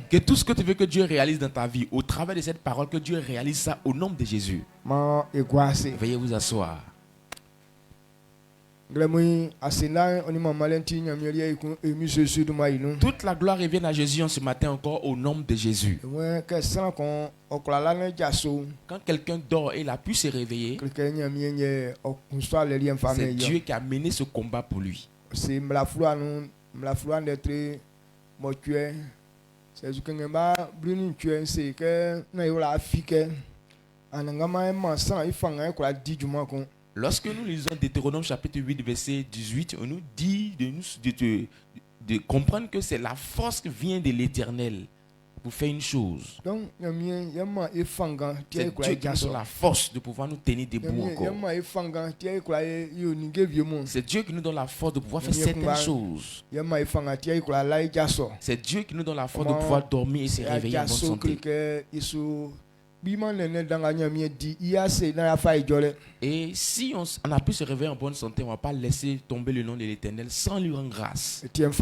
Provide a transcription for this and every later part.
Que tout ce que tu veux que Dieu réalise dans ta vie, au travers de cette parole, que Dieu réalise ça au nom de Jésus. Veuillez vous asseoir. Toute la gloire revient à Jésus en ce matin encore au nom de Jésus. Quand quelqu'un dort et il a pu se réveiller, c'est Dieu qui a mené ce combat pour lui. C'est lorsque nous lisons Deutéronome chapitre 8 verset 18, on nous dit de comprendre que c'est la force qui vient de l'Éternel pour faire une chose. C'est Dieu qui nous donne la force de pouvoir nous tenir debout encore. C'est Dieu qui nous donne la force de pouvoir faire certaines choses. C'est Dieu qui nous donne la force de pouvoir dormir et se réveiller en bonne santé. Et si on a pu se réveiller en bonne santé, on ne va pas laisser tomber le nom de l'Éternel sans lui rendre grâce. C'est pour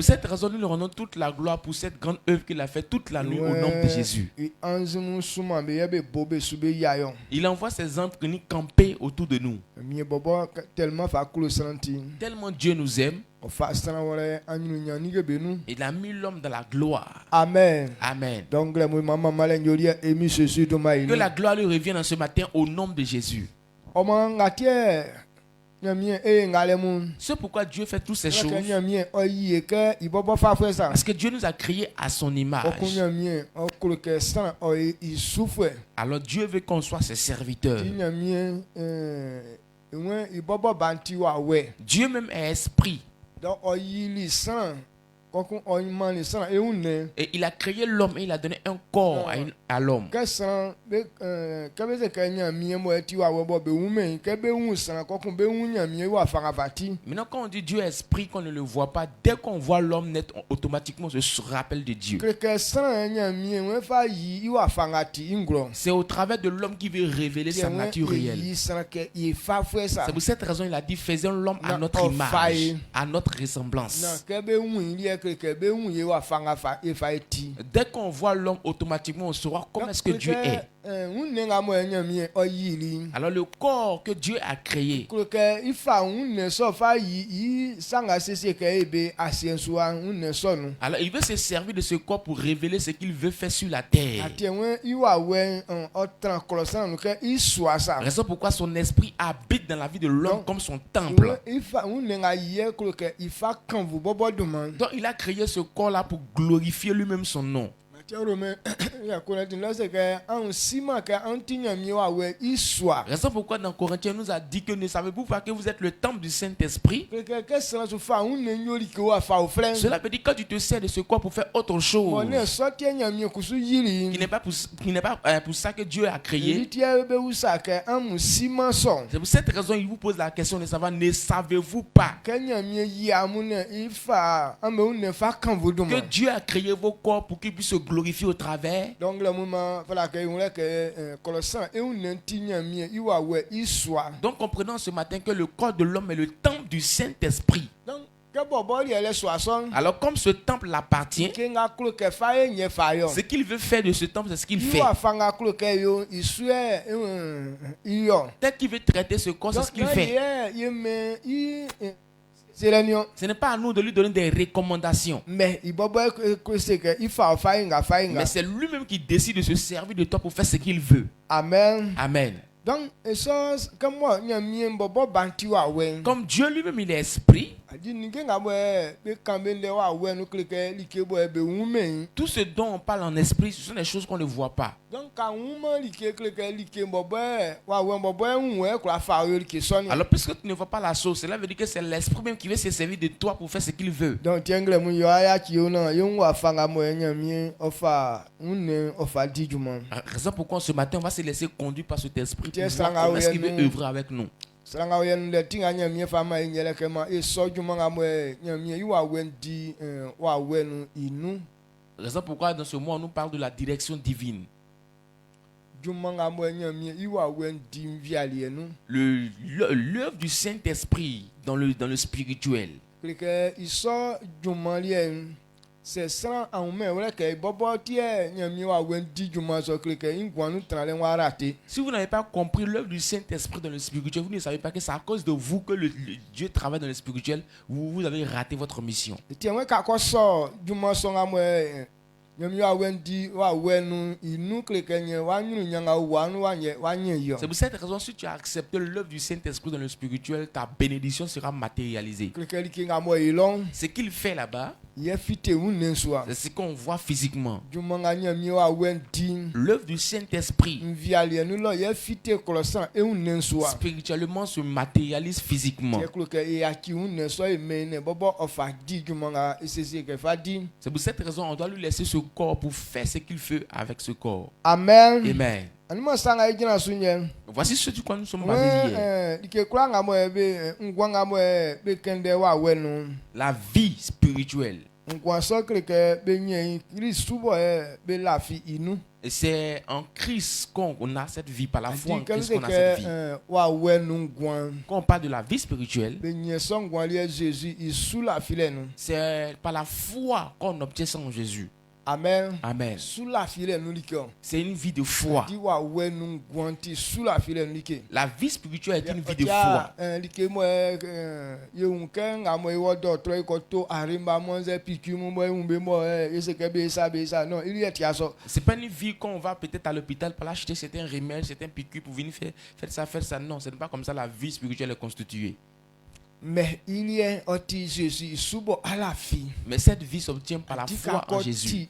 cette raison nous lui rendons toute la gloire pour cette grande œuvre qu'il a faite toute la nuit au nom de Jésus. Il envoie ses anges venir camper autour de nous. Tellement Dieu nous aime. Il a mis l'homme dans la gloire. Amen. Amen. Que la gloire lui revienne ce matin au nom de Jésus. C'est pourquoi Dieu fait toutes ces choses. Parce que Dieu nous a créés à son image. Alors Dieu veut qu'on soit ses serviteurs. Dieu même est esprit. Et il a créé l'homme et il a donné un corps à l'homme. Maintenant, quand on dit Dieu est esprit, qu'on ne le voit pas, dès qu'on voit l'homme naître, automatiquement on se rappelle de Dieu. C'est au travers de l'homme qui veut révéler sa nature réelle. C'est pour cette raison qu'il a dit faisons l'homme à notre image, à notre ressemblance. Dès qu'on voit l'homme, automatiquement on saura comment est-ce que Dieu est. Alors le corps que Dieu a créé, alors il veut se servir de ce corps pour révéler ce qu'il veut faire sur la terre. Raison pourquoi son esprit habite dans la vie de l'homme comme son temple. Donc il a créé ce corps-là pour glorifier lui-même son nom. Raison pourquoi dans Corinthiens nous a dit que ne savez-vous pas que vous êtes le temple du Saint-Esprit? Cela veut dire que quand tu te sers de ce corps pour faire autre chose, qui n'est pas pour ça que Dieu a créé. C'est pour cette raison qu'il vous pose la question de savoir, ne savez-vous pas que Dieu a créé vos corps pour qu'il puisse se glorifier au travers? Donc comprenons ce matin que le corps de l'homme est le temple du Saint-Esprit. Alors comme ce temple l'appartient, ce qu'il veut faire de ce temple, c'est ce qu'il fait. Peut-être qu'il veut traiter ce corps, c'est ce qu'il fait. Ce n'est pas à nous de lui donner des recommandations. Mais c'est lui-même qui décide de se servir de toi pour faire ce qu'il veut. Amen. Amen. Donc, comme Dieu lui-même il est esprit, Tout ce dont on parle en esprit, ce sont des choses qu'on ne voit pas. Alors puisque tu ne vois pas la chose, cela veut dire que c'est l'esprit même qui veut se servir de toi pour faire ce qu'il veut. Raison pourquoi ce matin on va se laisser conduire par cet esprit pour voir comment est-ce qu'il veut œuvrer avec nous. Raison pourquoi dans ce mois on nous parle de la direction divine. L'œuvre du Saint-Esprit dans le spirituel. Si vous n'avez pas compris l'œuvre du Saint-Esprit dans le spirituel, vous ne savez pas que c'est à cause de vous que le Dieu travaille dans le spirituel, vous avez raté votre mission. C'est pour cette raison, si tu as accepté l'œuvre du Saint-Esprit dans le spirituel, ta bénédiction sera matérialisée. Ce qu'il fait là-bas, c'est ce qu'on voit physiquement. L'œuvre du Saint-Esprit spirituellement se matérialise physiquement. C'est pour cette raison on doit lui laisser ce corps pour faire ce qu'il fait avec ce corps. Amen. Amen. Voici ce du quoi nous sommes basés hier. La vie spirituelle. Et c'est en Christ qu'on a cette vie, par la foi en Christ qu'on a cette vie. Quand on parle de la vie spirituelle, c'est par la foi qu'on obtient ça en Jésus. Amen. Amen. C'est une vie de foi. La vie spirituelle est une vie de foi. C'est pas une vie qu'on va peut-être à l'hôpital pour acheter certains remèdes, certains piqûres pour venir faire ça. Non, ce n'est pas comme ça la vie spirituelle est constituée. Mais il y a aussi Jésus à la vie. Mais cette vie s'obtient par la foi en Jésus.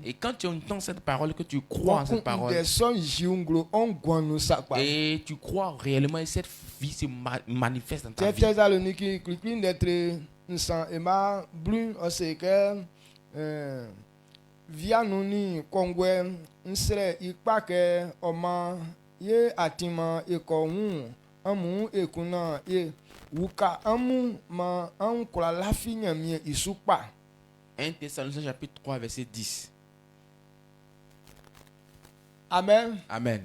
Et quand tu entends cette parole, que tu crois en cette parole, et tu crois réellement, et cette vie se manifeste dans ta vie. Amu ekuna ye wuka amu ma ankula lafi nyamie isupa. 1 Thessaloniciens chapitre 3 verset 10. Amen. Amen.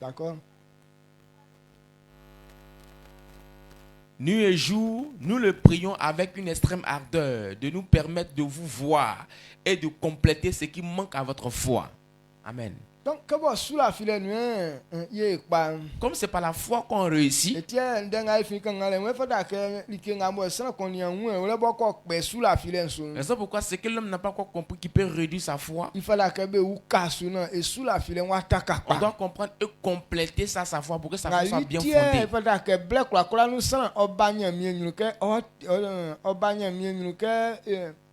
D'accord. Nuit et jour, nous le prions avec une extrême ardeur de nous permettre de vous voir et de compléter ce qui manque à votre foi. Amen. Donc, comme c'est par la foi qu'on réussit, c'est pourquoi c'est que l'homme n'a pas encore compris qu'il peut réduire sa foi. On doit comprendre et compléter ça, sa foi, pour que sa foi soit bien fondée.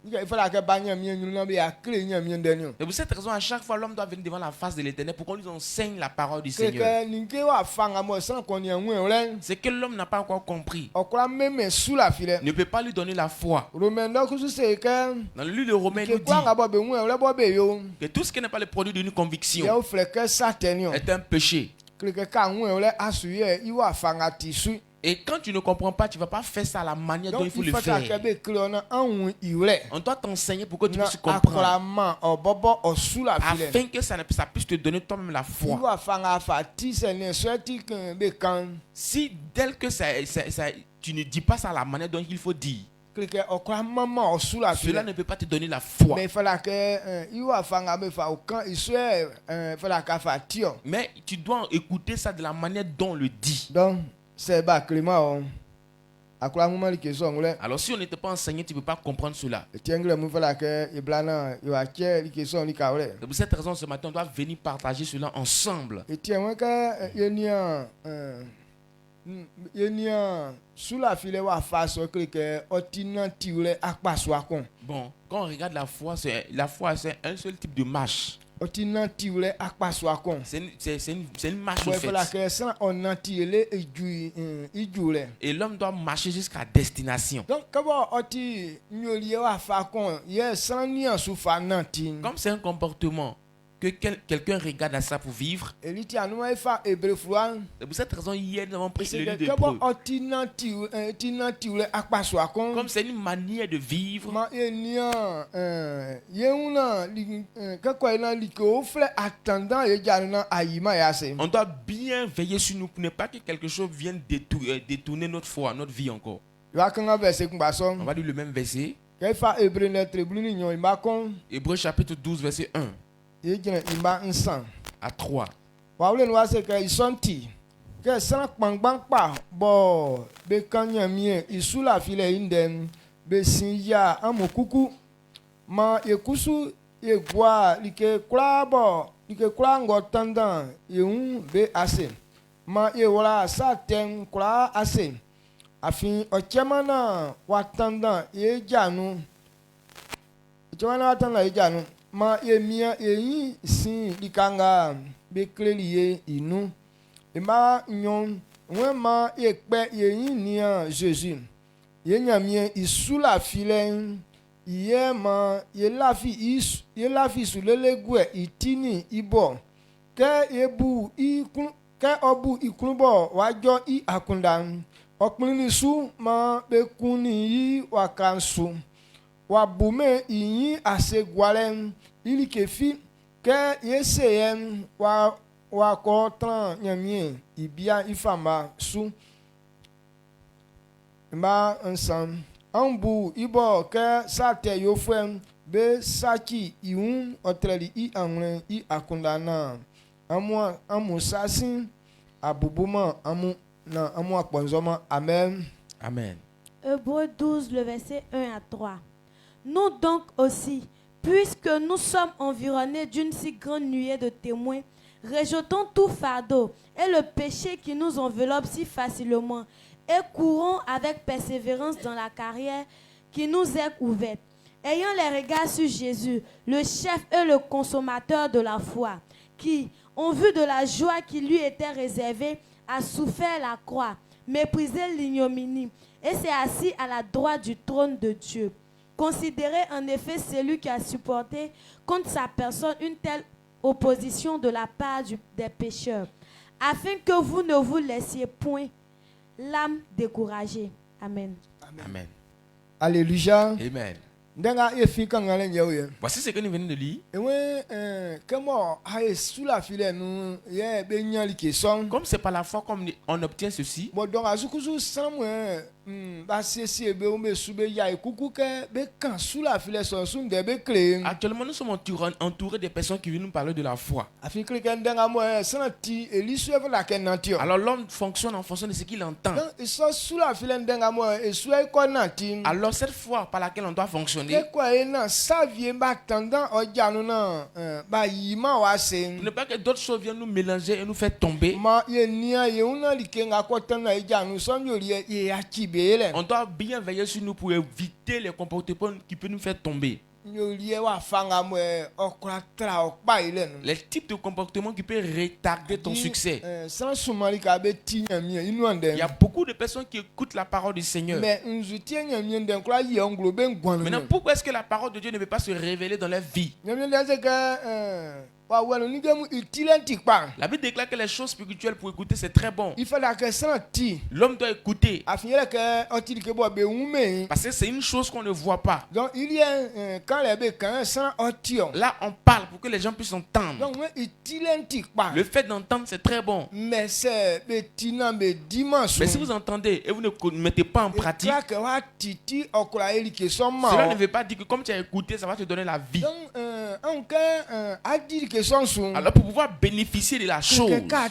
C'est pour cette raison, à chaque fois, l'homme doit venir devant la face de l'Éternel pour qu'on lui enseigne la parole du Seigneur. C'est que l'homme n'a pas encore compris. Ne peut pas lui donner la foi. Dans le livre de Romains, il nous dit que tout ce qui n'est pas le produit d'une conviction est un péché. Et quand tu ne comprends pas, tu ne vas pas faire ça à la manière dont il faut le faire. On doit t'enseigner pour que tu puisses comprendre. Afin que ça puisse te donner toi-même la foi. Si dès que tu ne dis pas ça à la manière dont il faut dire, cela ne peut pas te donner la foi. Mais tu dois écouter ça de la manière dont on le dit. C'est bas Clément. Alors si on n'était pas enseigné, tu ne peux pas comprendre cela. C'est pour cette raison ce matin on doit venir partager cela ensemble. yenia sous la file wa fa so que otinanti ule akpaso akon. Bon, quand on regarde la foi, c'est un seul type de marche. Otinanti ule akpaso akon. C'est une marche en fait. Voilà que ça on anti ele ijule. Et l'homme doit marcher jusqu'à destination. Donc comment oti nyolié wa fa kon, ye sans nian sou fa nanti. Comme c'est un comportement que quelqu'un regarde à ça pour vivre. Et lui tient nous fa hébreu froid. C'est pour cette raison hier nous avons pris le livre de Comment Hébreux. otinanti ule akpaso akon. Comme c'est une manière de vivre. Ma enia yeuna kakwa ina liko fle attendant ye jarna ayima yase. On doit bien veiller sur nous pour ne pas que quelque chose vienne détourner notre foi, notre vie encore. Wa kanga verset kumbaso. On va lire le même verset. Ke fa hébreu lettre bluni nyon imba kon. Hébreux chapitre 12 verset 1 Ye jina imba nsan. à 3. Wa wle no se ke isonti. Ke san kpangbang pa bo be kanya mie isula file indem be sinja amokuku ma ekusu egwa like klabo like klango tandan yeun be ase ma ewala saten kla ase afin ochemana watandan ejanu ochemana watandan ejanu ma emia eyin sin likanga be kleliye inu ema nyon wema ekpe yeyin nia Jésus yenyamie isula filen yema yelafi sulelegue itini ibo ke ebu ikun ke obu ikunbo wajo I akundan opini su ma bekuni yi wakansu wabume yin asegwalen ilikefi ke yeseyem wa ko tran nyamie ibia ifama su ma ensan ambu ibo ke sate yo fem be saki iun otreli I anwen I akundana amu sasin abubuma amu akponzoma amen. Amen. Hébreux 12, le verset 1 à 3. Nous donc aussi, puisque nous sommes environnés d'une si grande nuée de témoins, rejetons tout fardeau et le péché qui nous enveloppe si facilement et courons avec persévérance dans la carrière qui nous est ouverte, ayant les regards sur Jésus, le chef et le consommateur de la foi, qui, en vue de la joie qui lui était réservée, a souffert la croix, méprisé l'ignominie, et s'est assis à la droite du trône de Dieu. Considérez en effet celui qui a supporté contre sa personne une telle opposition de la part des pécheurs, afin que vous ne vous laissiez point l'âme découragée. Amen. Amen. Alléluia. Amen. Ndenga efi kangale nyewe. Voici ce que nous venons de lire. Ewe comment haye sous la file nous ye be nyali ke son. Comme c'est par la foi qu'on obtient ceci. Bon donc azukuzu samwe ba sesi be o me sube ya ekuku ke be kan sous la file son sun de be clé. Actuellement, nous sommes entourés de personnes qui viennent nous parler de la foi. Afi kleke ndenga mo santi elisueve la kenanti. Alors l'homme fonctionne en fonction de ce qu'il entend. Donc ils sont sous la file ndenga mo esue ko nanti. Alors cette foi par laquelle on doit fonctionner, ne pas que d'autres choses viennent nous mélanger et nous faire tomber. On doit bien veiller sur nous pour éviter les comportements qui peuvent nous faire tomber. Les types de comportements qui peuvent retarder ton succès. Il y a beaucoup de personnes qui écoutent la parole du Seigneur. Maintenant, pourquoi est-ce que la parole de Dieu ne veut pas se révéler dans leur vie? La Bible déclare que les choses spirituelles pour écouter c'est très bon. L'homme doit écouter. Parce que c'est une chose qu'on ne voit pas. Donc il y a là on parle pour que les gens puissent entendre. Le fait d'entendre c'est très bon. Mais si vous entendez et vous ne mettez pas en pratique, cela ne veut pas dire que comme tu as écouté ça va te donner la vie. Alors pour pouvoir bénéficier de la chose, quand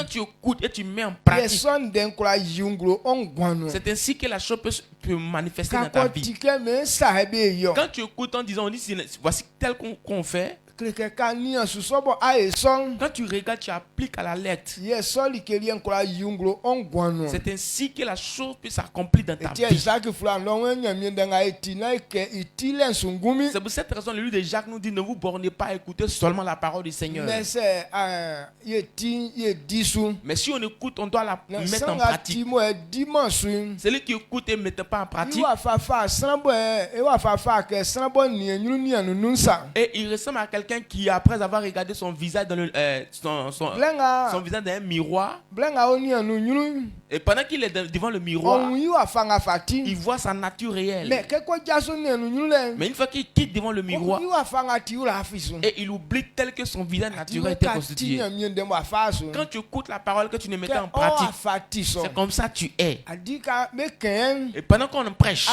tu écoutes et tu mets en pratique, c'est ainsi que la chose peut manifester dans ta vie. Quand tu écoutes en disant voici tel qu'on fait, kleke ka ni asusobo aye son Quand tu regardes, tu appliques à la lettre. ye soli kelien kola yunglo ongwano C'est ainsi que la chose peut s'accomplir dans ta etie vie. Isaac flan lo nyamie ndanga etina ke itile nsungumi C'est pour cette raison le livre de Jacques nous dit ne vous bornez pas à écouter seulement la parole du Seigneur. mais c'est ye disu Mais si on écoute, on doit la na mettre en sanga pratique. timo dimanche Celui qui écoute et ne met pas en pratique, iwa fafa sanbo iwa fafa ke sanbo ni nyunu ni anu nunsa et il ressemble à quelqu'un qui, après avoir regardé son visage dans son blenga visage dans un miroir, blenga oni anu nyunu et pendant qu'il est devant le miroir, on iwa fanga fati il voit sa nature réelle. mais ke ko jaso ni anu nyunu le Mais une fois qu'il quitte devant le miroir, iwa fanga ti ula afisu et il oublie tel que son visage naturel était constitué. Quand tu écoutes la parole que tu ne mettais en pratique, c'est comme ça tu es. Et pendant qu'on prêche,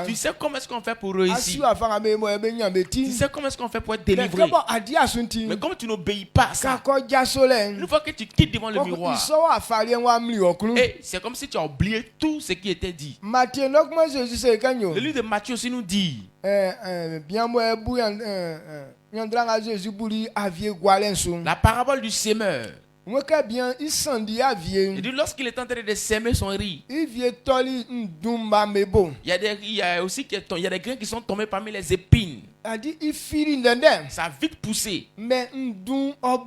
tu sais comment est-ce qu'on fait pour réussir. Tu sais comment est-ce qu'on fait pour être délivré. Mais comme tu n'obéis pas à ça, une fois que tu quittes devant le miroir, et c'est comme si tu as oublié tout ce qui était dit. Le livre de Matthieu aussi nous dit, la parabole du semeur. Il dit lorsqu'il est en train de s'aimer son riz, il y a des grains qui sont tombés parmi les épines. Ça a vite poussé. Mais à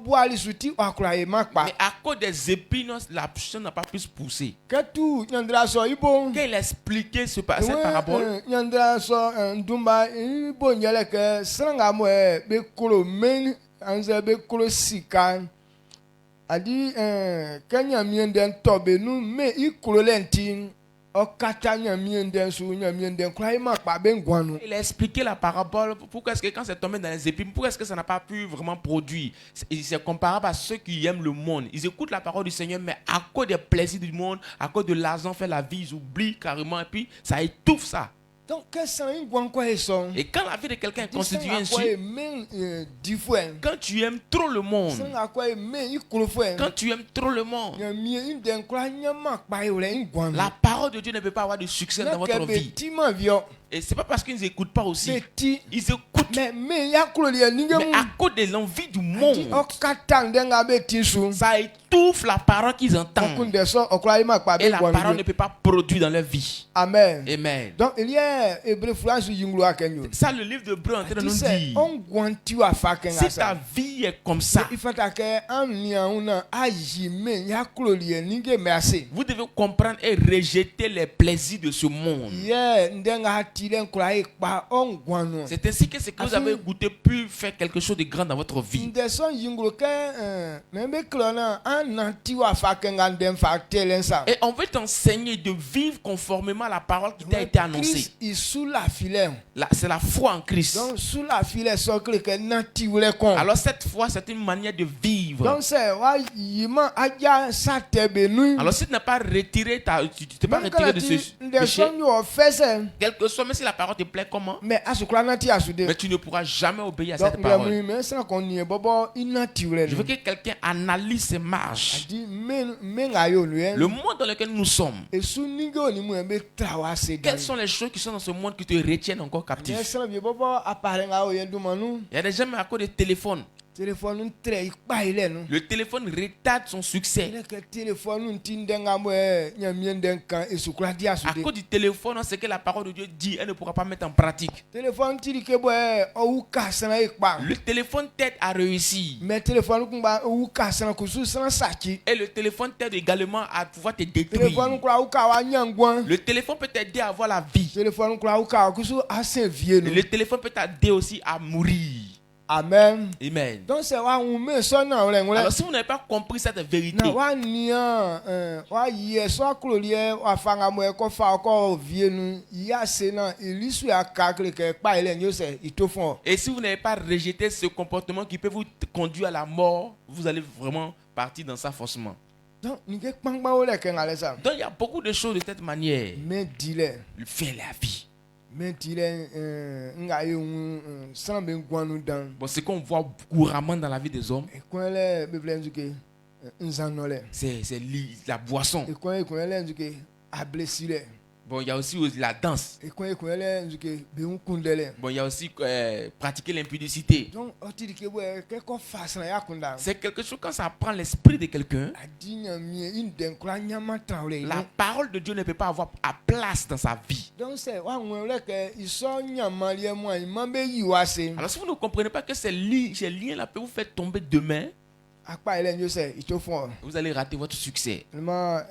cause des épines, la chose n'a pas pu se pousser. Quand il a expliqué cette parabole, a dit kanya mienden tobe nu me ikulolentin o katanya mienden su mienden klaima pa bengwanu. Il a expliqué la parabole pourquoi est-ce que quand c'est tombé dans les épines, pourquoi est-ce que ça n'a pas pu vraiment produire. C'est comparable à ceux qui aiment le monde. Ils écoutent la parole du Seigneur, mais à cause des plaisirs du monde, à cause de l'argent fait la vie, ils oublient carrément et puis ça étouffe ça. Donc, et quand la vie de quelqu'un est constituée ainsi, quand tu aimes trop le monde, quand tu aimes trop le monde, la parole de Dieu ne peut pas avoir de succès dans votre vie. Et c'est pas parce qu'ils n'écoutent pas aussi. Ils écoutent. Mais à cause de l'envie du monde, ça étouffe la parole qu'ils entendent. Et la parole ne peut pas produire dans leur vie. Amen. Amen. Donc il y a ça, le livre de Hébreux est en train de nous dire, si ta vie est comme ça, vous devez comprendre et rejeter les plaisirs de ce monde. C'est ainsi que ce que vous avez goûté peut faire quelque chose de grand dans votre vie. Et on veut t'enseigner de vivre conformément à la parole qui t'a été annoncée. C'est la foi en Christ. Alors cette foi, c'est une manière de vivre. Alors si tu n'as pas retiré tu t'es pas retiré de ce péché, quel que soit, même si la parole te plaît comment, mais tu ne pourras jamais obéir à cette parole. Je veux que quelqu'un analyse ses marches. Le monde dans lequel nous sommes. Quelles sont les choses qui sont dans ce monde qui te retiennent encore captif? Il y a des gens à cause des téléphones. Le téléphone retarde son succès. À cause du téléphone, c'est que la parole de Dieu dit, elle ne pourra pas mettre en pratique. Le téléphone t'aide à réussir. Et le téléphone t'aide également à pouvoir te détruire. Le téléphone peut t'aider à avoir la vie. Le téléphone peut t'aider aussi à mourir. Amen. Amen. Donc c'est alors si vous n'avez pas compris cette vérité, et si vous n'avez pas rejeté ce comportement qui peut vous conduire à la mort, vous allez vraiment partir dans ça forcément. Donc il y a beaucoup de choses de cette manière. Faire la vie. Bon, ce qu'on voit couramment dans la vie des hommes, c'est la boisson. Bon, il y a aussi la danse. ekun ele nzuke be nkundele. Bon, il y a aussi pratiquer l'impudicité. Donc oti dike bo ke ko fasna ya kunda. C'est quelque chose quand ça prend l'esprit de quelqu'un. Adinya mi inden kura nyama traole. La parole de Dieu ne peut pas avoir à place dans sa vie. Donc c'est wa nwe ke iso nyama lie mo imam be yiwase. Alors si vous ne comprenez pas que ces liens-là peuvent vous faire tomber demain, Akpa ele nyo se itofo. vous allez rater votre succès. Ma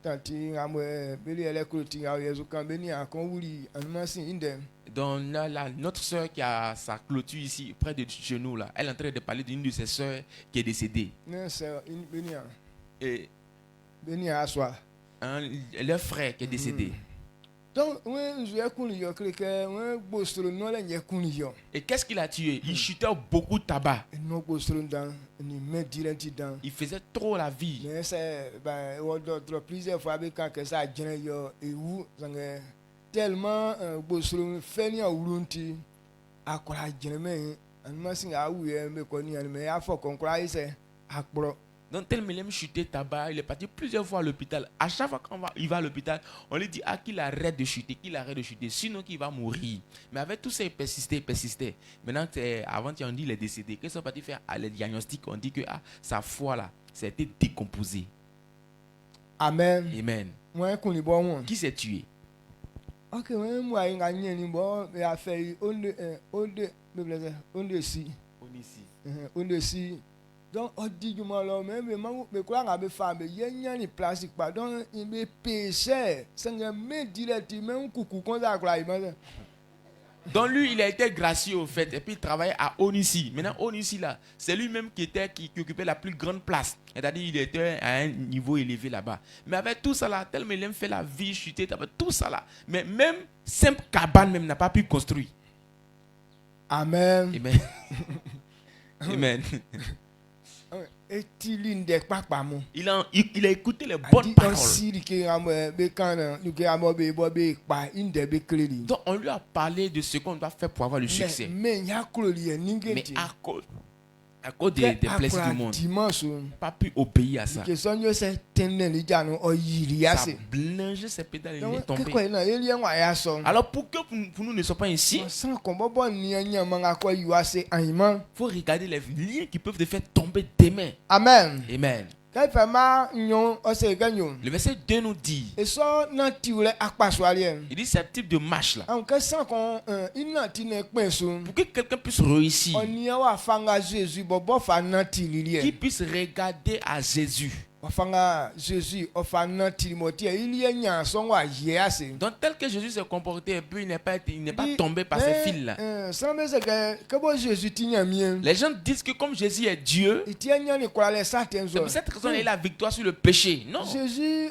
tanti ngamwe beli ele kuloti ngawo yezu kan beni akon wuli anmasi indem. Donc notre soeur qui a sa clôture ici, près de chez nous, là, elle est en train de parler d'une de ses soeurs qui est décédée. Non, c'est beni a. Et Beni a aswa. leur frère qui est décédé. Donc, Et qu'est-ce qu'il a tué? Il chutait beaucoup de tabac. Il faisait trop la vie. Plusieurs fois, tellement Donc tellement il aime chuter tabac, il est parti plusieurs fois à l'hôpital. À chaque fois qu'il va à l'hôpital, on lui dit qu'il arrête de chuter, sinon qu'il va mourir. Mais avec tout ça, il persistait. Maintenant, avant-hier, on dit qu'il est décédé. Qu'est-ce qu'on va faire le diagnostic? On dit que sa foi là, ça a été décomposé. Amen. Amen. Qui s'est tué? Ok, moi, je fait donc on dit que moi même me croire à be femme yenya ni plastique pardon il me péché ça me directement coucou comme ça quoi. Donc lui il a été gracieux au fait et puis il travaillait à Onissi. Maintenant Onissi là, c'est lui-même qui occupait la plus grande place. C'est-à-dire il était à un niveau élevé là-bas. Mais avec tout ça là, tellement il aime faire la vie chuter avec tout ça là. Mais même simple cabane même n'a pas pu construire. Amen. Amen. Amen. Il a écouté les bonnes paroles. Donc on lui a parlé de ce qu'on doit faire pour avoir le succès. Mais à cause des plaisirs du monde, il n'a pas pu obéir à ça. Ça a blingé ses pédales, il est tombé. Alors pour que pour nous ne soyons pas ainsi, il faut regarder les liens qui peuvent te faire tomber demain. Amen. Amen. Le verset 2 nous dit, il dit ce type de marche là, pour que quelqu'un puisse réussir, qu'il puisse regarder à Jésus. Donc tel que Jésus s'est comporté, et puis il n'est pas tombé par ces fils là. Les gens disent que comme Jésus est Dieu, c'est pour cette raison il a la victoire sur le péché. Non. Jésus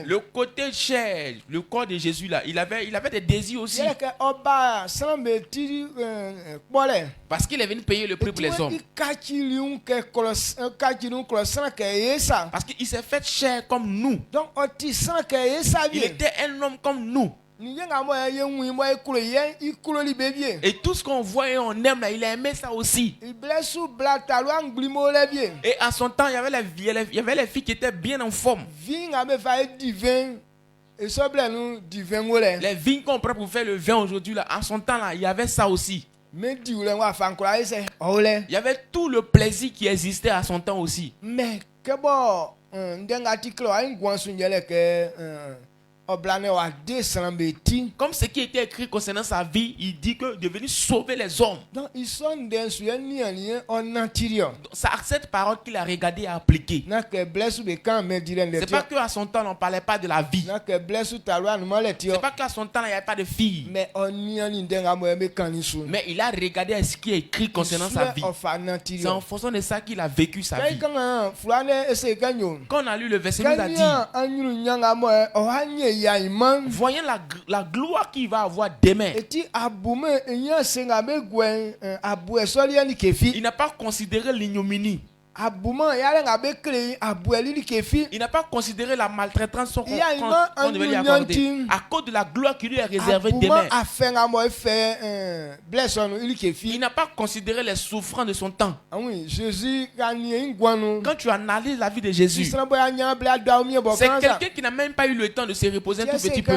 le côté chair, le corps de Jésus là, il avait des désirs aussi. Parce qu'il est venu payer le prix pour les hommes. Parce qu'il s'est fait chair comme nous. Il était un homme comme nous. Et tout ce qu'on voit et on aime là, il a aimé ça aussi. Et à son temps, il y avait les filles qui étaient bien en forme. Les vignes qu'on prend pour faire le vin aujourd'hui là, à son temps là, il y avait ça aussi. Il y avait tout le plaisir qui existait à son temps aussi. Mais comme ce qui était écrit concernant sa vie, il dit que de venir sauver les hommes. Donc, cette parole qu'il a regardée et appliquée. C'est pas qu'à son temps on ne parlait pas de la vie. C'est pas qu'à son temps il n'y avait pas de filles. Mais il a regardé à ce qui est écrit concernant sa vie. C'est en fonction de ça qu'il a vécu sa vie. Quand on a lu le verset, il nous a dit, voyant la gloire qu'il va avoir demain, il n'a pas considéré l'ignominie. Il n'a pas considéré la maltraitance qu'on devait lui accorder à cause de la gloire qui lui est réservée demain. Il n'a pas considéré les souffrances de son temps. Quand tu analyses la vie de Jésus, c'est quelqu'un qui n'a même pas eu le temps de se reposer un tout petit peu.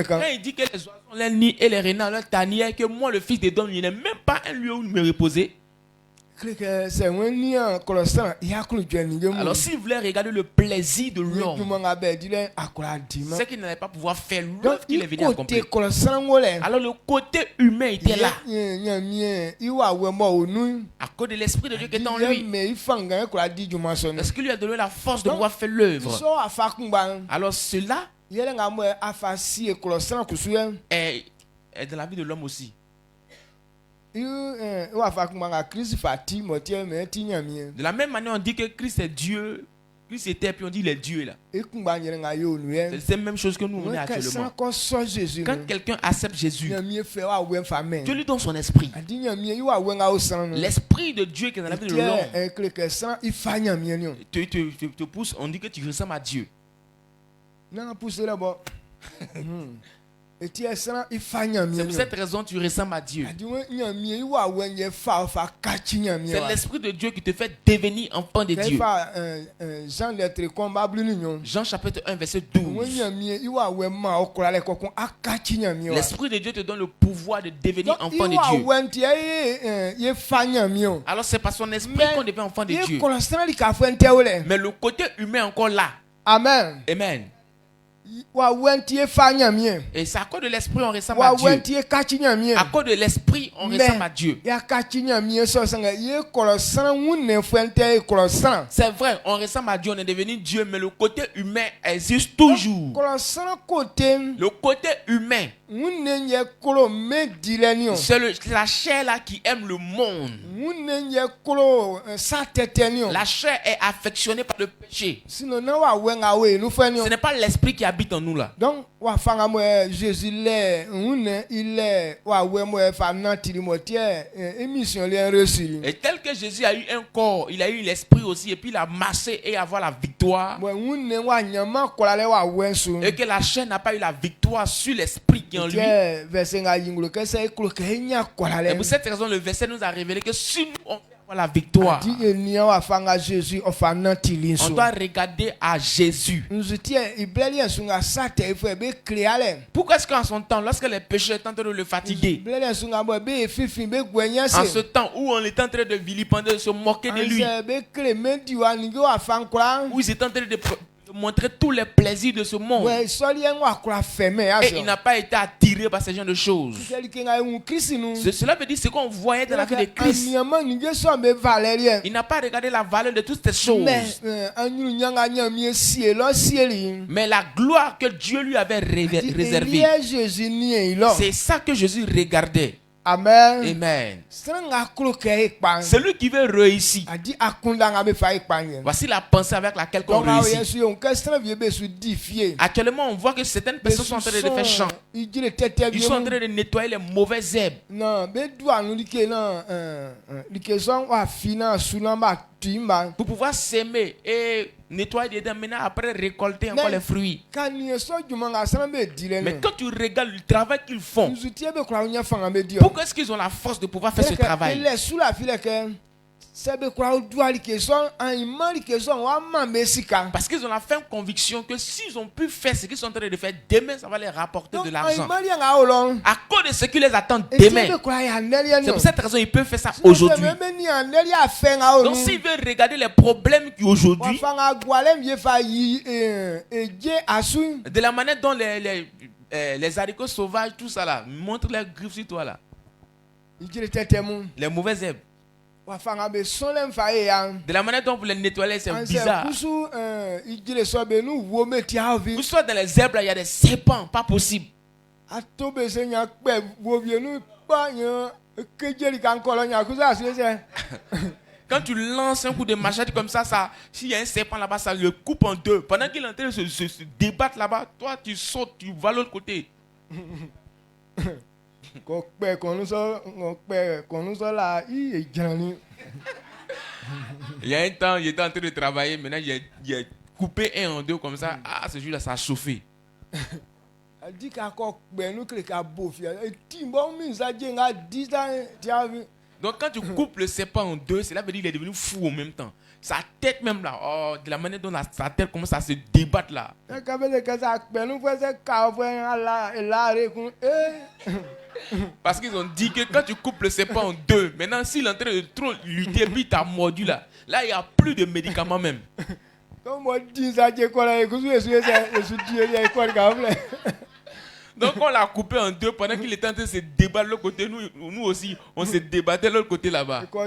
Quand il dit que les oiseaux ont leur nid et les renards leur tanière, que moi le fils de l'homme, il n'est même pas un lieu où me reposer. Alors s'il voulait regarder le plaisir de l'homme, c'est qu'il n'allait pas pouvoir faire l'œuvre qu'il est venu accomplir. Alors le côté humain était là. À cause de l'esprit de Dieu qui est en lui. Est-ce qu'il lui a donné la force de pouvoir faire l'œuvre? Alors cela est dans la vie de l'homme aussi. De la même manière, on dit que Christ est Dieu. Christ était, puis on dit il est Dieu là. C'est la même chose que nous on est actuellement. Quand quelqu'un accepte Jésus, Dieu lui donne son esprit. L'esprit de Dieu qui est dans la vie de l'homme te pousse, on dit que tu ressembles à Dieu. C'est pour cette raison que tu ressembles à Dieu. C'est l'esprit de Dieu qui te fait devenir enfant de Dieu. Jean chapitre 1 verset 12. L'esprit de Dieu te donne le pouvoir de devenir enfant de Dieu. Alors c'est par son esprit qu'on devient enfant de Dieu. Mais le côté humain est encore là. Amen. Amen. Et c'est à cause de l'esprit on ressemble à Dieu. À cause de l'esprit on ressemble à Dieu. C'est vrai, on ressemble à Dieu, on est devenu Dieu, mais le côté humain existe toujours. Le côté humain, c'est la chair là qui aime le monde. La chair est affectionnée par le péché. Ce n'est pas l'esprit qui habite en nous là. Donc, Jésus il est et tel que Jésus a eu un corps, il a eu l'esprit aussi, et puis il a marché et avoir la victoire. Et que la chair n'a pas eu la victoire sur l'esprit qui est en lui. Et pour cette raison, le verset nous a révélé que si nous on la victoire, on doit regarder à Jésus. Pourquoi est-ce qu'en son temps, lorsque les pécheurs étaient en train de le fatiguer, en ce temps où on était en train de vilipender, de se moquer de lui, où ils étaient en train de montrer tous les plaisirs de ce monde, et il n'a pas été attiré par ce genre de choses. Cela veut dire ce qu'on voyait dans la vie de Christ. Il n'a pas regardé la valeur de toutes ces choses, mais la gloire que Dieu lui avait réservée. C'est ça que Jésus regardait. Amen. Amen. Celui qui veut réussir, voici la pensée avec laquelle on réussit. Actuellement, on voit que certaines personnes sont en train de faire champ. Ils sont en train de nettoyer les mauvaises herbes. Pour pouvoir s'aimer et nettoyer dedans, maintenant après récolter encore les fruits. Mais quand tu regardes le travail qu'ils font, pourquoi est-ce qu'ils ont la force de pouvoir faire ce travail? Parce qu'ils ont la ferme conviction que s'ils ont pu faire ce qu'ils sont en train de faire, demain ça va les rapporter de l'argent. À cause de ce qui les attend demain. C'est pour cette raison qu'ils peuvent faire ça aujourd'hui. Donc s'ils veulent regarder les problèmes qu'aujourd'hui, de la manière dont les haricots sauvages, tout ça là, montre leurs griffes sur toi là. Les mauvaises herbes. De la manière dont vous les nettoyez, c'est bizarre. Vous soyez dans les herbes là, il y a des serpents, pas possible. Quand tu lances un coup de machette comme ça, s'il y a un serpent là-bas, ça le coupe en deux. Pendant qu'il est en train de se débattre là-bas, toi tu sautes, tu vas de l'autre côté. Il y a un temps, j'étais en train de travailler. Maintenant, j'ai coupé un en deux comme ça. Ah, ce jour-là, ça a chauffé. Donc, quand tu coupes le serpent en deux, cela veut dire qu'il est devenu fou en même temps. Sa tête même là, oh, de la manière dont sa tête commence à se débattre là. Parce qu'ils ont dit que quand tu coupes le serpent en deux, maintenant s'il est en train de trop lutter, puis t'as mordu là, il n'y a plus de médicaments même. Donc on l'a coupé en deux pendant qu'il était en train de se débattre de l'autre côté. Nous aussi, on se débattait de l'autre côté là-bas. On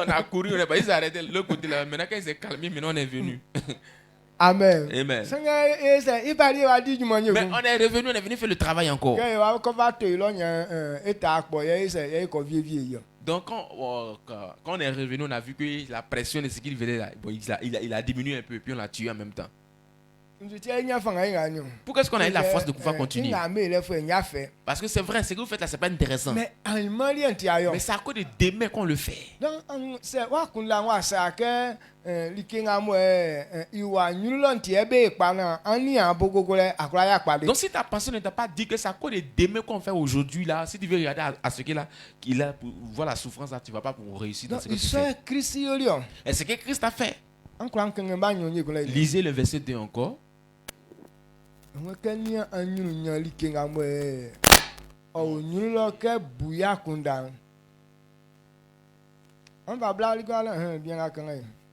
a couru, on a pas arrêté de l'autre côté là-bas. Maintenant quand il s'est calmé, maintenant on est venu. Amen. Amen. Mais on est venu faire le travail encore. Donc quand on est revenu, on a vu que la pression de ce qu'il venait là, bon, il a diminué un peu et puis on l'a tué en même temps. Pourquoi est-ce qu'on a eu la force de pouvoir continuer? Parce que c'est vrai, ce que vous faites là, c'est pas intéressant. Mais c'est à cause de demain qu'on le fait. Donc si ta pensée ne t'a pas dit que c'est à cause de demain qu'on fait aujourd'hui là, si tu veux regarder à ce qu'il a pour voir la souffrance là, tu ne vas pas pour réussir dans ce que tu fais. Et ce que Christ a fait. Lisez le verset 2 encore.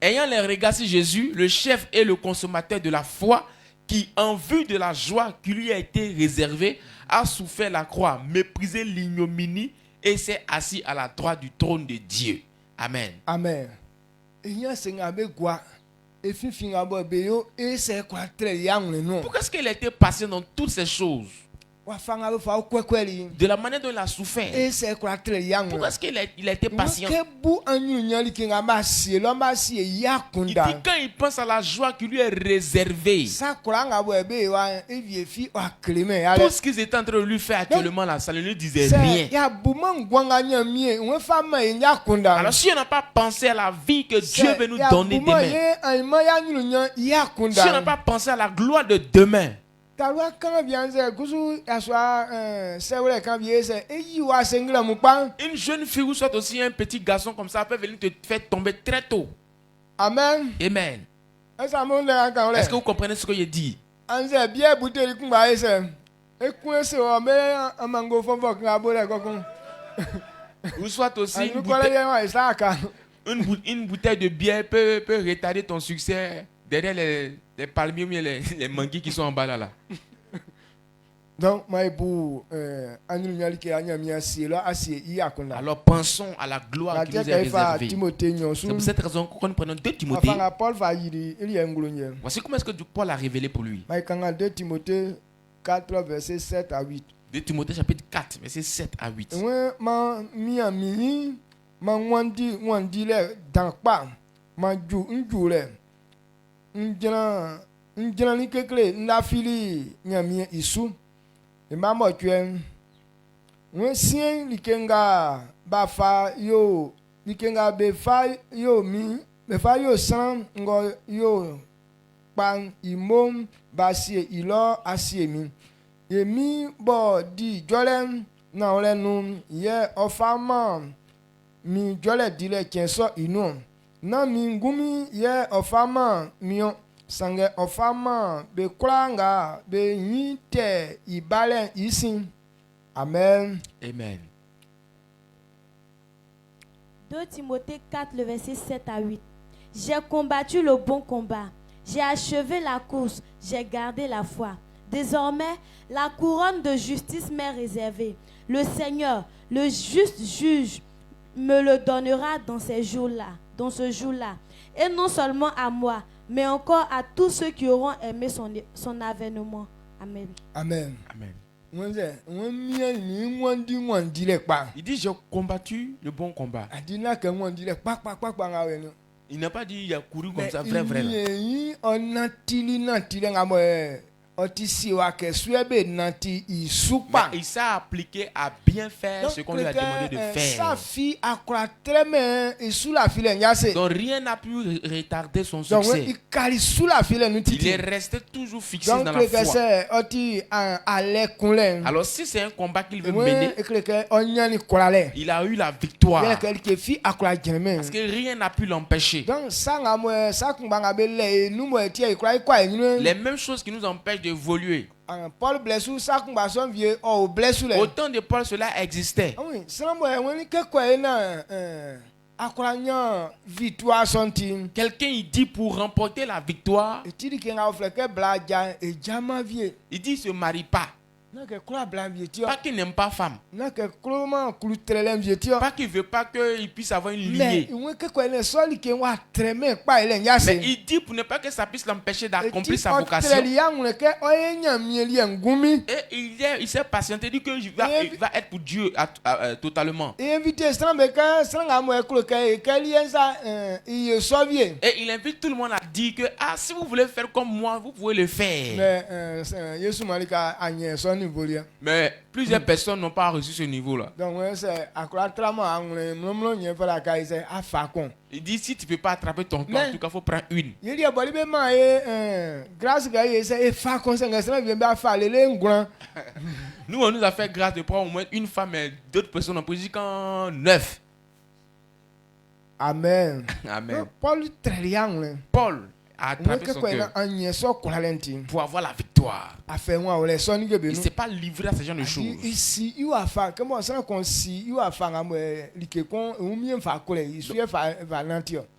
Ayant les regards sur Jésus, le chef et le consommateur de la foi, qui en vue de la joie qui lui a été réservée, a souffert la croix, méprisé l'ignominie et s'est assis à la droite du trône de Dieu. Amen. Amen. Pourquoi est-ce qu'il a été patient dans toutes ces choses? De la manière dont il a souffert. Pourquoi est-ce qu'il a été patient? Et puis quand il pense à la joie qui lui est réservée, tout ce qu'ils étaient en train de lui faire actuellement là, ça ne lui disait rien. Alors si on n'a pas pensé à la vie que Dieu veut nous donner demain, si on n'a pas pensé à la gloire de demain, une jeune fille ou soit aussi un petit garçon comme ça peut venir te faire tomber très tôt. Amen. Amen. Est-ce que vous comprenez ce que je dis? Ou soit aussi une bouteille de bière peut retarder ton succès derrière les palmiers ou les manguiers qui sont en bas là. Donc, alors pensons à la gloire qui nous est réservée. C'est pour cette raison qu'on prend 2 Timothée. Voici comment est-ce que Paul a révélé pour lui. 2 Timothée 4, verset 7 à 8. 2 Timothée chapitre 4, verset 7 à 8. Yemi bo di jolem na ole nu ye ofama mi jole dile kenso inu na mi ngumi ye ofama mion sange ofama be kranga be yite ibale isin. Amen. Amen. 2 Timothée 4, le verset 7 à 8. J'ai combattu le bon combat. J'ai achevé la course. J'ai gardé la foi. Désormais, la couronne de justice m'est réservée. Le Seigneur, le juste juge, me le donnera dans ce jour-là. Et non seulement à moi, mais encore à tous ceux qui auront aimé son avènement. Amen. Amen. Amen. Il dit, j'ai combattu le bon combat. Il n'a pas dit, il a couru comme ça, vrai. il s'est appliqué à bien faire ce qu'on lui a demandé de faire. Donc rien n'a pu retarder son succès. Il est resté toujours fixé dans la foi. Alors si c'est un combat qu'il veut mener, il a eu la victoire. Parce que rien n'a pu l'empêcher. Les mêmes choses qui nous empêchent d'évoluer. Autant de Paul, cela existait. Quelqu'un il dit pour remporter la victoire, il dit il se marie pas. Pas qu'il n'aime pas femme. Pas qu'il veut pas qu'il puisse avoir une lignée. Mais il dit pour ne pas que ça puisse l'empêcher d'accomplir sa vocation. Et il s'est patienté, il dit qu'il va être pour Dieu totalement. Et il invite tout le monde à dire que si vous voulez faire comme moi, vous pouvez le faire. Mais plusieurs personnes n'ont pas reçu ce niveau-là. Il dit si tu ne peux pas attraper ton temps, en tout cas, il faut prendre une. Nous, on nous a fait grâce de prendre au moins une femme, mais d'autres personnes ont pris qu'en 9. Amen. Amen. Paul a attrapé son cœur pour avoir la victoire. Il ne s'est pas livré à ce genre de choses.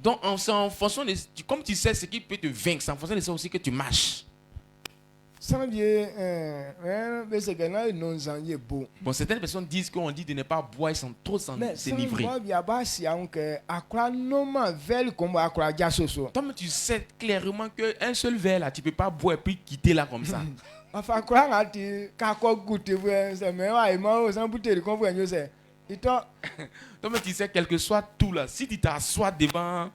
Donc, c'est en fonction de... Comme tu sais ce qui peut te vaincre, c'est en fonction de ça aussi que tu marches. Bon, certaines personnes disent qu'on dit de ne pas boire sans trop s'enivrer. Toi, tu sais clairement qu'un seul verre là, tu ne peux pas boire et puis quitter là comme ça. Toi, tu sais, quel que soit tout là, si tu t'assois devant,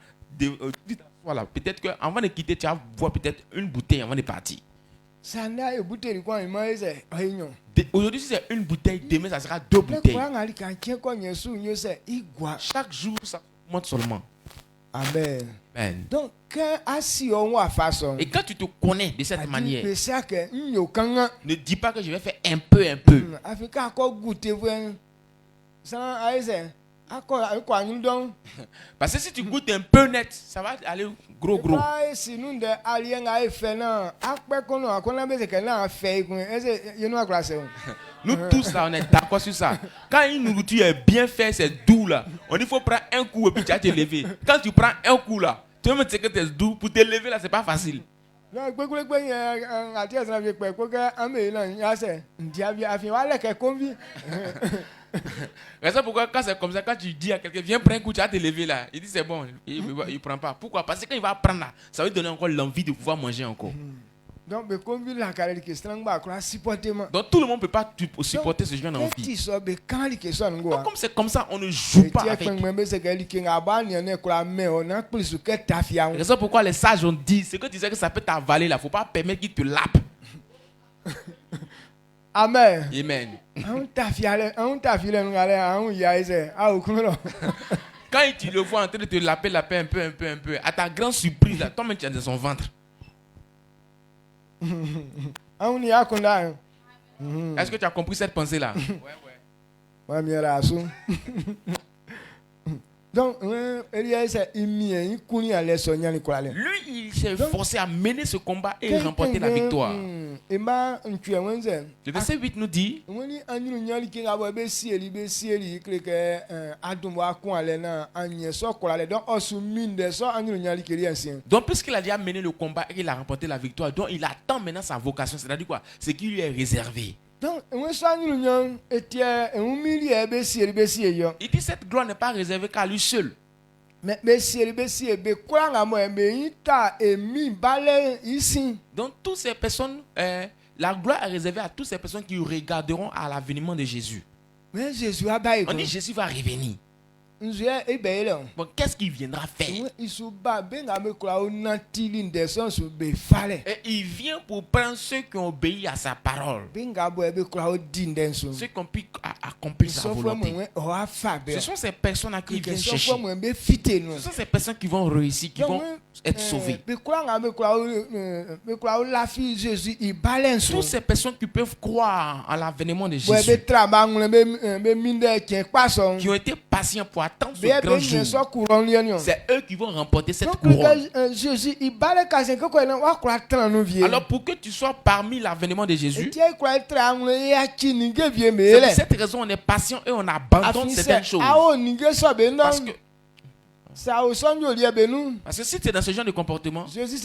voilà, peut-être qu'avant de quitter, tu vas boire peut-être une bouteille avant de partir. Aujourd'hui, si c'est une bouteille, demain, ça sera 2 bouteilles. Chaque jour, ça monte seulement. Amen. Amen. Donc, et quand tu te connais de cette manière, ne dis pas que je vais faire un peu. Parce que si tu goûtes un peu net, ça va aller gros. Nous tous là, on est d'accord sur ça. Quand une nourriture est bien faite, c'est doux là. On dit qu'il faut prendre un coup et puis tu vas te lever. Quand tu prends un coup là, tu me dis que c'est doux. Pour te lever là, c'est pas facile. C'est pourquoi quand c'est comme ça, quand tu dis à quelqu'un viens prendre un coup, tu vas te lever là, il dit c'est bon, il ne prend pas. Pourquoi? Parce que quand il va prendre là, ça va lui donner encore l'envie de pouvoir manger encore. Donc tout le monde ne peut pas supporter ce genre d'envie. Donc comme c'est comme ça, on ne joue pas avec. C'est pourquoi les sages ont dit, ce que tu sais que ça peut t'avaler là, il ne faut pas permettre qu'il te lappe. Amen. Amen. Quand tu le vois en train de te laper un peu, à ta grande surprise, là, toi-même tu es dans son ventre. Est-ce que tu as compris cette pensée-là? Ouais. Donc, lui, il s'est forcé à mener ce combat et remporter la victoire. Le verset 8 nous dit, donc puisqu'il a déjà mené le combat et qu'il a remporté la victoire, donc il attend maintenant sa vocation, c'est-à-dire quoi? Ce qui lui est réservé. Donc, il dit cette gloire n'est pas réservée qu'à lui seul. Donc toutes ces personnes, la gloire est réservée à toutes ces personnes qui regarderont à l'avènement de Jésus. On dit Jésus va revenir. Bon, qu'est-ce qu'il viendra faire? Et il vient pour prendre ceux qui ont obéi à sa parole, ceux qui ont pu accomplir sa volonté. Ce sont ces personnes-là qui viennent chercher. Ce sont ces personnes qui vont réussir, qui vont être sauvées. Toutes ces personnes qui peuvent croire à l'avènement de Jésus, qui ont été patients pour attendre ce grand jour, c'est eux qui vont remporter cette couronne. Alors pour que tu sois parmi l'avènement de Jésus, c'est pour cette raison on est patient et on abandonne certaines choses. Parce que si tu es dans ce genre de comportement, Jésus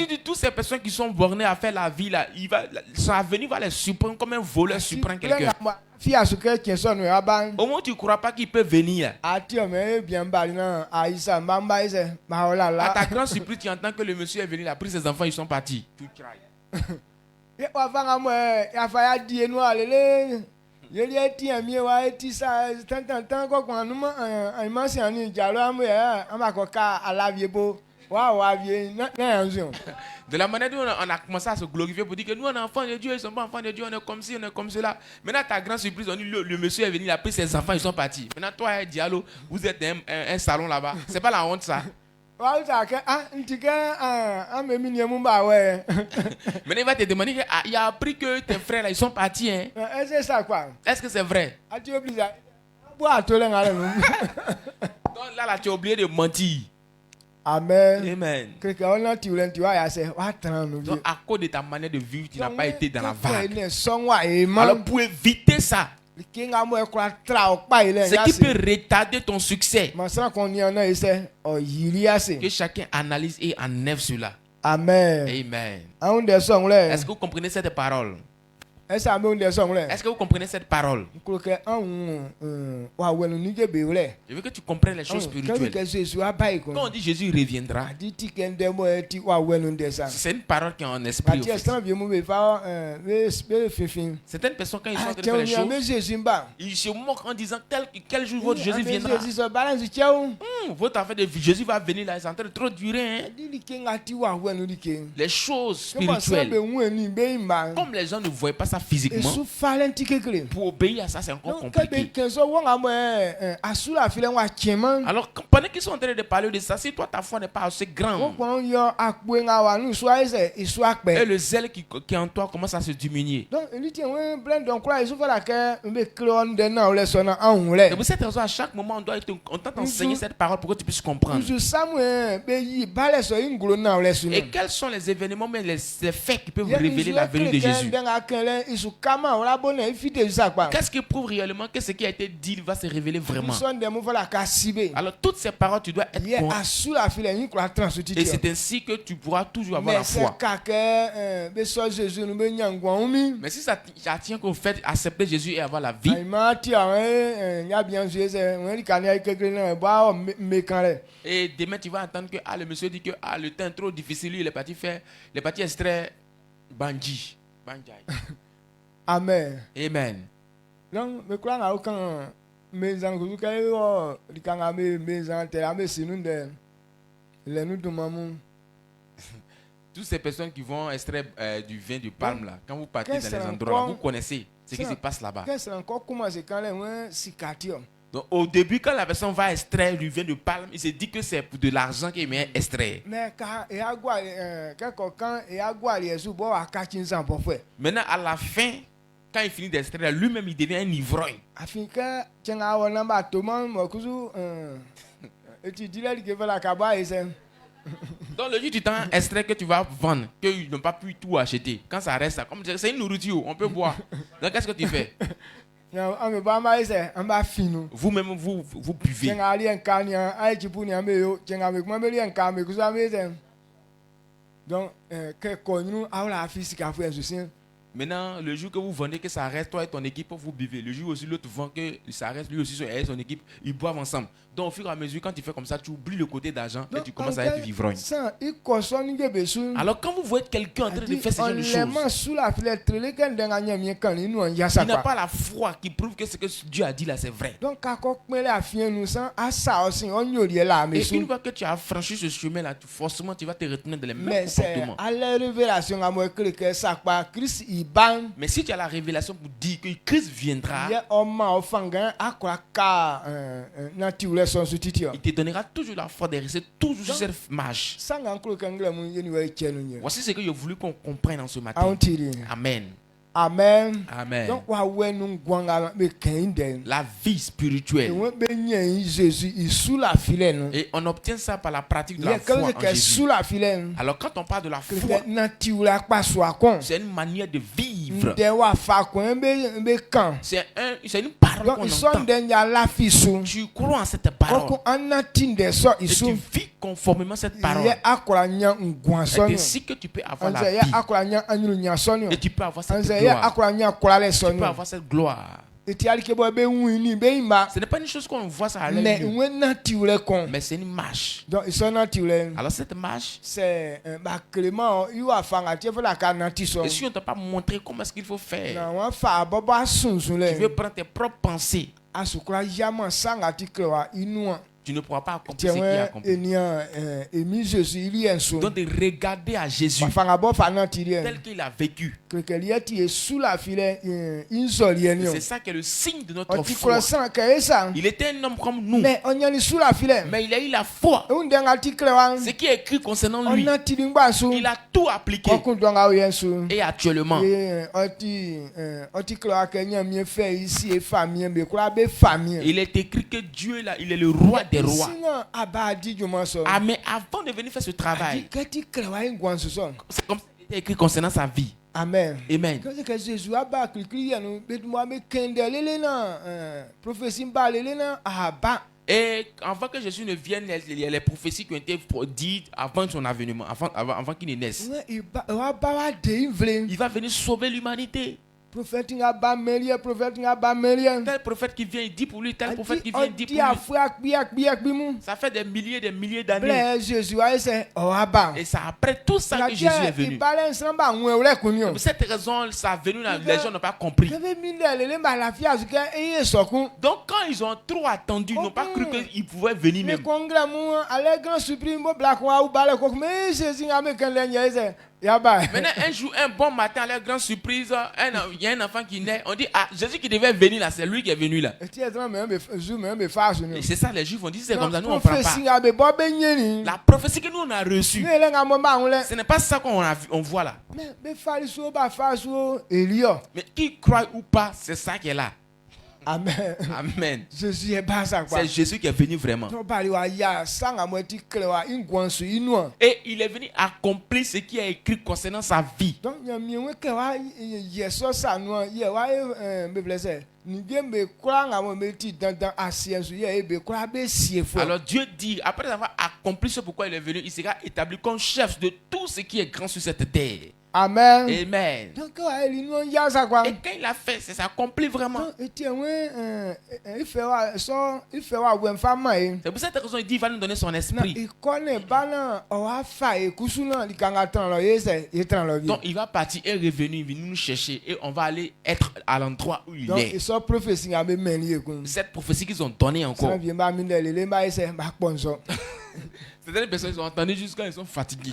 dit toutes ces personnes qui sont bornées à faire la vie là, son avenir va les surprendre comme un voleur surprend quelqu'un. Au moins tu ne crois pas qu'il peut venir. À ta grande surprise, tu entends que le monsieur est venu, il a pris ses enfants, ils sont partis. Tu crains. De la manière dont on a commencé à se glorifier pour dire que nous on est enfants de Dieu, ils ne sont pas enfants de Dieu, on est comme ci, on est comme cela. Maintenant ta grande surprise, on dit le monsieur est venu, il a pris ses enfants, ils sont partis. Maintenant toi Diallo, vous êtes un salon là-bas. C'est pas la honte ça? Maintenant il va te demander, il a appris que tes frères là, ils sont partis. Hein? Est-ce que c'est vrai? Donc là tu as oublié de mentir. Amen. Amen. Donc à cause de ta manière de vivre, tu n'as pas été dans la vague. Alors pour éviter ça, ce qui peut retarder ton succès, que chacun analyse et enlève cela. Amen. Amen. Est-ce que vous comprenez cette parole? Est-ce que vous comprenez cette parole? Je veux que tu comprennes les choses spirituelles. Quand on dit Jésus reviendra, c'est une parole qui est en esprit. Certaines personnes, quand ils sont en train de faire les choses, ils se moquent en disant quel jour votre Jésus viendra. Votre affaire de Jésus va venir là, c'est en train de trop durer. Hein? Les choses spirituelles, comme les gens ne voient pas ça physiquement, pour obéir à ça c'est encore compliqué. Alors pendant qu'ils sont en train de parler de ça, si toi ta foi n'est pas assez grande et le zèle qui est en toi commence à se diminuer, c'est pour cette raison à chaque moment on tente d'enseigner cette parole pour que tu puisses comprendre. Et quels sont les événements, mais les faits qui peuvent révéler la venue de Jésus? Qu'est-ce qui prouve réellement que ce qui a été dit va se révéler vraiment? Alors toutes ces paroles tu dois être et c'est ainsi que tu pourras toujours avoir la foi. Mais si ça tient qu'au fait accepter Jésus et avoir la vie, et demain tu vas entendre que le monsieur dit que le temps est trop difficile, lui il est parti extraire Banji. Amen. Amen. Toutes ces personnes qui vont extraire du vin du palme là, quand vous partez dans les endroits là, vous connaissez ce qui se passe là-bas. Donc, au début, quand la personne va extraire du vin de palme, il se dit que c'est pour de l'argent qu'il vient extraire. Maintenant, à la fin, quand il finit d'extraire, lui-même il devient un ivrogne. Donc le jour du temps extrait que tu vas vendre, qu'ils n'ont pas pu tout acheter, quand ça reste, comme c'est une nourriture, on peut boire. Donc qu'est-ce que tu fais? Vous-même, vous buvez. Donc, Maintenant, le jour que vous vendez que ça reste, toi et ton équipe, vous buvez. Le jour aussi, l'autre vend que ça reste, lui aussi, et son équipe, ils boivent ensemble. Donc, au fur et à mesure, quand tu fais comme ça, tu oublies le côté d'argent et tu commences à être vivrogne. Alors, quand vous voyez quelqu'un en train de faire ce genre de choses, il n'a pas la foi qui prouve que ce que Dieu a dit là, c'est vrai. Et une fois que tu as franchi ce chemin-là, forcément, tu vas te retenir dans les mêmes comportements. Mais si tu as la révélation pour dire que Christ viendra, il te donnera toujours la foi de rester toujours sur cette marche. Voici ce que j'ai voulu qu'on comprenne en ce matin. Amen. Amen. Amen. Donc, la vie spirituelle. Et on obtient ça par la pratique de la foi en Jésus. Alors quand on parle de la foi, c'est une manière de vivre. C'est une parole qu'on entend. Tu crois en cette parole. Et tu vis conformément à cette parole. C'est ainsi que tu peux avoir la vie. Et tu peux avoir cette gloire. Tu peux avoir cette gloire. Ce n'est pas une chose qu'on voit ça à l'œil nu, mais c'est une marche. Alors cette marche, et si on ne t'a pas montré comment est-ce qu'il faut faire, tu veux prendre tes propres pensées, tu ne pourras pas accomplir ce qu'il a accompli. Donc de regarder à Jésus tel qu'il a vécu. C'est ça qui est le signe de notre foi. Il était un homme comme nous, mais il a eu la foi. Ce qui est écrit concernant lui, il a tout appliqué. Et actuellement, il est écrit que Dieu là, il est le roi des rois. Ah, mais avant de venir faire ce travail, c'est comme ça qu'il était écrit concernant sa vie. Amen. Amen. Et avant que Jésus ne vienne, il y a les prophéties qui ont été dites avant son avènement, avant qu'il ne naisse. Il va venir sauver l'humanité. Tel prophète qui vient, il dit pour lui. Tel prophète qui vient, il dit pour lui. Ça fait des milliers d'années. Et c'est après tout ça que Jésus est venu. Pour cette raison, sa venue, les gens n'ont pas compris. Donc quand ils ont trop attendu, ils n'ont pas cru qu'il pouvait venir même. Maintenant, un jour, un bon matin, à la grande surprise, il y a un enfant qui naît. On dit, ah, Jésus qui devait venir là, c'est lui qui est venu là. Et c'est ça, les Juifs ont dit, c'est comme ça, nous on ne prend pas. La prophétie que nous on a reçue, ce n'est pas ça qu'on voit là. Mais qui croit ou pas, c'est ça qui est là. Amen. Amen. C'est Jésus qui est venu vraiment. Et il est venu accomplir ce qui est écrit concernant sa vie. Alors Dieu dit, après avoir accompli ce pourquoi il est venu, il sera établi comme chef de tout ce qui est grand sur cette terre. Amen. Amen. Et quand il a fait, c'est accompli vraiment. C'est pour cette raison qu'il dit qu'il va nous donner son esprit. Donc il va partir et revenir, il va nous chercher et on va aller être à l'endroit où il est. Cette prophétie qu'ils ont donnée encore. Certaines personnes ils ont entendu jusqu'à ils sont fatigués.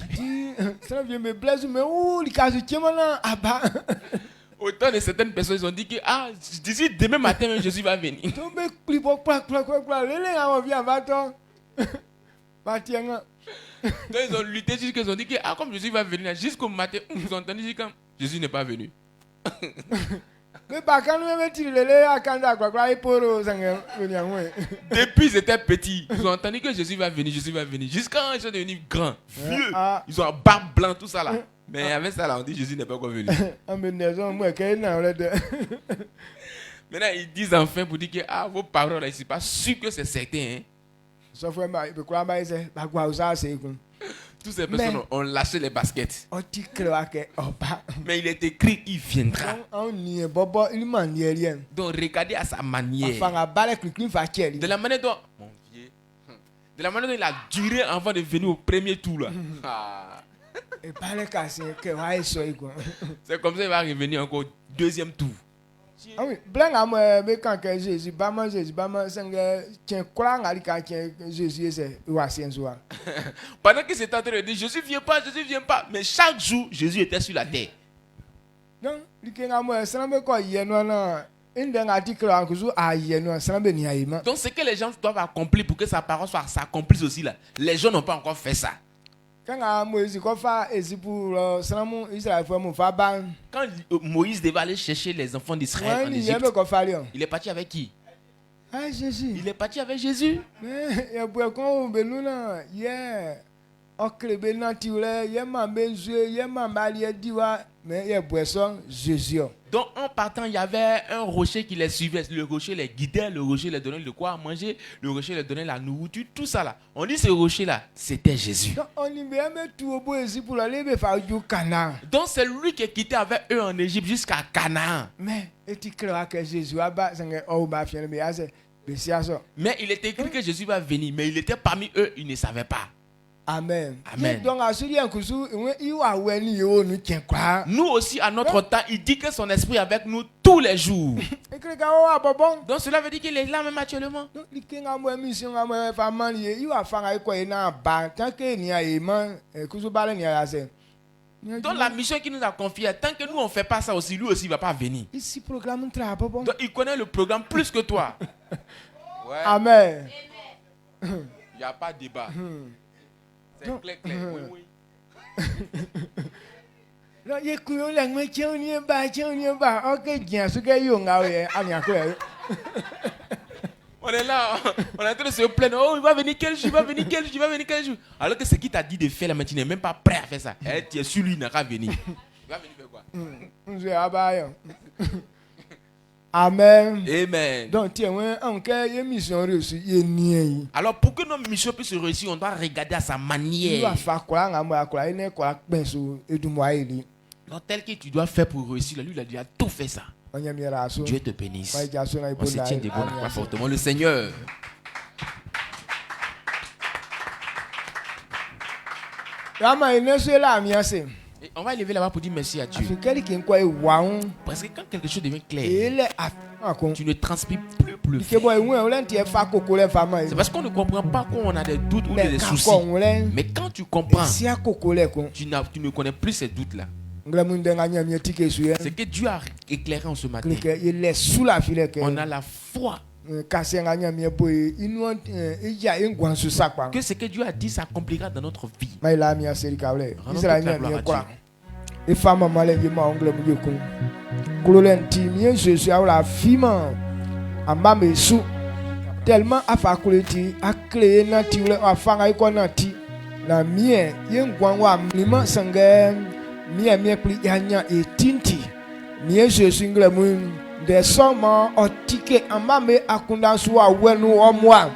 Autant de certaines personnes ils ont dit que d'ici demain matin même Jésus va venir. Donc ils ont lutté jusqu'à ils ont dit que comme Jésus va venir jusqu'au matin, ils ont entendu dire que Jésus n'est pas venu. Depuis ils étaient petits, ils ont entendu que Jésus va venir. Jusqu'à ils sont devenus grands, vieux. Ils ont un barbe blanc, tout ça là. Mais avec ça là, on dit Jésus n'est pas encore venu. Maintenant ils disent enfin pour dire que vos paroles là, je ne suis pas sûr que c'est certain. Hein? Toutes ces personnes ont lâché les baskets. On dit que Mais il est écrit, il viendra. Donc regardez à sa manière. De la manière dont, mon vieux, de la manière dont il a duré avant de venir au premier tour là. C'est comme ça qu'il va revenir encore au deuxième tour. Ah oui, blanc mais quand Jésus, pendant qu'il s'était en train de dire Jésus viens pas, mais chaque jour Jésus était sur la terre. Donc ce que les gens doivent accomplir pour que sa parole s'accomplisse aussi là, les gens n'ont pas encore fait ça. Quand Moïse devait aller chercher les enfants d'Israël en Égypte, il est parti avec qui? Il est parti avec Jésus. Donc en partant, il y avait un rocher qui les suivait. Le rocher les guidait, le rocher les donnait de quoi à manger, le rocher les donnait la nourriture, tout ça là. On dit ce rocher là, c'était Jésus. Donc c'est lui qui est quitté avec eux en Égypte jusqu'à Canaan. Mais il était écrit que Jésus va venir, mais il était parmi eux, ils ne savaient pas. Amen. Amen. Nous aussi, à notre temps, il dit que son esprit est avec nous tous les jours. Donc cela veut dire qu'il est là même actuellement. Donc la mission qu'il nous a confiée, tant que nous on ne fait pas ça aussi, lui aussi ne va pas venir. Donc il connaît le programme plus que toi. Ouais. Amen. Il n'y a pas de débat. C'est clair, clair. Oui, oui. On est là, on est en train de se plaindre. Oh, il va venir quel jour, il va venir quel jour, il va venir quel jour. Alors que ce qu'il t'a dit de faire, la matinée, tu n'es même pas prêt à faire ça. Tu es sur lui, il n'a qu'à venir. Il va venir faire quoi? Amen. Amen. Donc, alors, pour que nos missions puissent réussir, on doit regarder à sa manière. Donc, tel que tu dois faire pour réussir, lui, il a déjà tout fait ça. Dieu te bénisse. On se tient debout, on acclame fortement le Seigneur. Et on va lever là-bas pour dire merci à Dieu. Parce que quand quelque chose devient clair, tu ne transpires plus. C'est parce qu'on ne comprend pas qu'on a des doutes ou des soucis. Mais quand tu comprends, tu ne connais plus ces doutes-là. C'est que Dieu a éclairé en ce matin. On a la foi que ce que Dieu a dit s'accomplira dans notre vie. Tellement afakuleti akle natule afanga iko nati na mie yengwanwa mlima sange mie pli yanya etinti mie Jésus nglamu de soma otike amame akunda suwa wenu omwa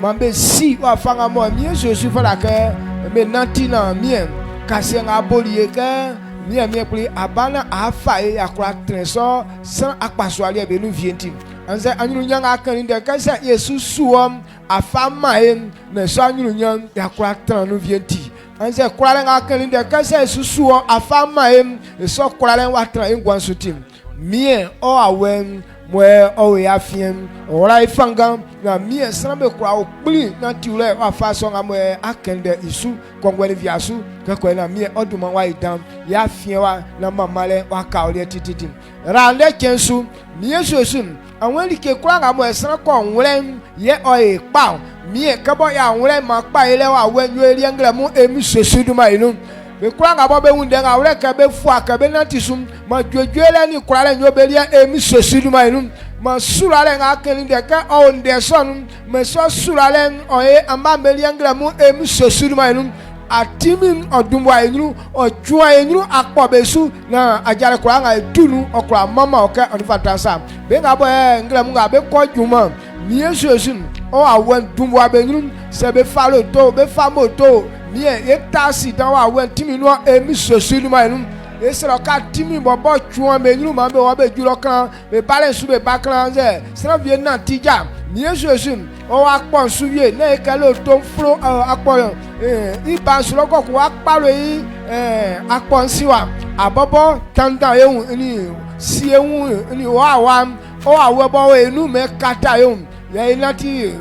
mambe si afanga mo mie Jésus fala ke me nati na mie kasenga bolie ke mie pli abana afa e akra trésor sans akpaswali be nu vienti anze anyulu nyanga kan de kasa Yesu suom afama en na so anyulu nyang yakura tran no vienti anze kurale nga kan de kasa Yesu suom afama en so kurale wa tran en gwansutim mie o awen mwe o ya fiem ora ifanga na mie sanbe kura o pli na tiule wa fa so nga mwe akende isu kongwele viasu ka na mie oduma wa idam ya fiewa na mamale wa kaole tititi rande kensu mie Jésus àwọn like kwa nga mo esan ko nwlen ye oye pa mi ka bo ya nwlen ma pa ile wa wenyo eri ngla mu emi sesudu ma inu be kwa nga bo be wunde nga wle ka be fu aka be nantisum ma dwedwele ni kwa le nyo be ria emi sesudu ma inu ma surale nga keni de ka o nde son me so surale oye amba be ria ngla mu emi sesudu ma inu atimin odumwa enyu ojuwa enyu akpobesu na ajare kwa nga etunu okra mama oka onfatansa be nga bo ngla mu nga be ko juma mi Yesu o awen dumwa benum se be falo to be famoto mi e taxi dan wa wen timi no emi sosu ma enum e sero ka timi bobo chuon benum ma be wo be julo kan be pale su be bakran ze sero vie na tija mi e sosu o wa pon su vie na e ka lo to fro apo iba su loko ko wa paro yi apon siwa abobo tanda ehun ni si ehun ni wa o awo bo enu me kata ehun ye inati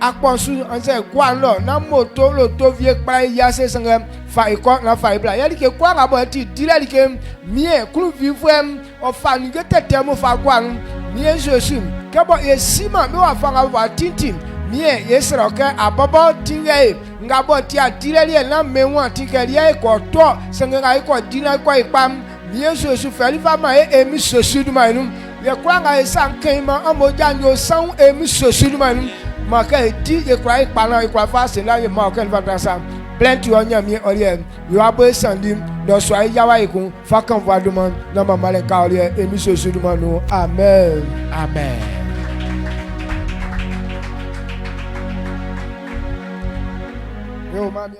akponsu anse kwa lo na moto lo to vie pa ya se sanga fa iko na fa ibla ya dike kwa ga bo ti dire dike mie kru vivem o fa ni tete mo fa kwa nu mie jesu ke bo e sima me wa fa ga wa tintin mie yesro ke abobo tinge nga bo ti adire lie na me won tinge lie ko to sanga ga ko dina ko ipam mie jesu feli fa ma emi sosu du ma nu ye kwa ga san kan ma amoja nyo san emi sosu du ma nu maka di ye kwa ipana ye kwa fa se na ye ma kan fa trasa plenty onya mi ore yo abo sandim do so ai yawa ikun fa kan vo aduma na mama le ka ore emi sosu du ma nu amen Amen. yo mami